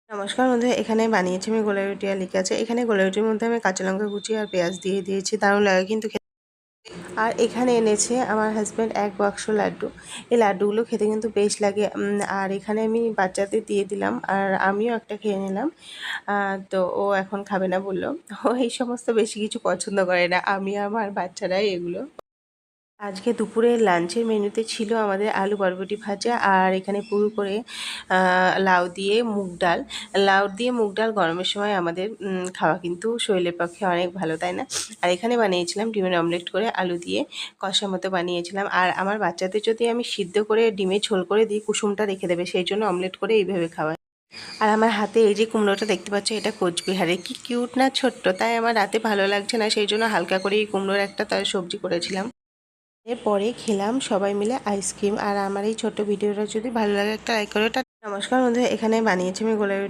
নমস্কার বন্ধুরা, এখানে বানিয়েছি আমি গোলা রুটি আর লিখে আছে। এখানে গোলা রুটির মধ্যে আমি কাঁচা লঙ্কা কুচি আর পেঁয়াজ দিয়ে দিয়েছি, দারুণ লাগে কিন্তু খেতে। আর এখানে এনেছে আমার হাজব্যান্ড এক বাক্স লাড্ডু। এই লাড্ডুগুলো খেতে কিন্তু বেশ লাগে। আর এখানে আমি বাচ্চাদের দিয়ে দিলাম আর আমিও একটা খেয়ে নিলাম। তো ও এখন খাবে না বললো। ও এই সমস্ত বেশি কিছু পছন্দ করে না, আমি আমার বাচ্চারাই এগুলো। আজকে দুপুরে লাঞ্চের মেনুতে ছিল আমাদের আলু বরবটি ভাজা আর এখানে পুরো করে লাউ দিয়ে মুগ ডাল। লাউ দিয়ে মুগ ডাল গরমের সময় আমাদের খাওয়া কিন্তু শরীরের পক্ষে অনেক ভালো, তাই না? আর এখানে বানিয়েছিলাম ডিমের অমলেট করে আলু দিয়ে কষা মতো বানিয়েছিলাম। আর আমার বাচ্চাদের যদি আমি সিদ্ধ করে ডিমে ঝোল করে দিই, কুসুমটা রেখে দেবে, সেই জন্য অমলেট করে এইভাবে খাওয়াই। আর আমার হাতে এই যে কুমড়োটা দেখতে পাচ্ছ, এটা কোচবিহারে, কি কিউট না ছোট্ট, তাই আমার রাতে ভালো লাগছে না, সেই জন্য হালকা করে এই কুমড়োর একটা তার সবজি করেছিলাম। এরপরে খেলাম সবাই মিলে আইসক্রিম। আর আমার এই ছোট্ট ভিডিওটা যদি ভালো লাগে একটা লাইক করো। নমস্কার বন্ধুরা, এখানে বানিয়েছি আমি গোলা রুটি।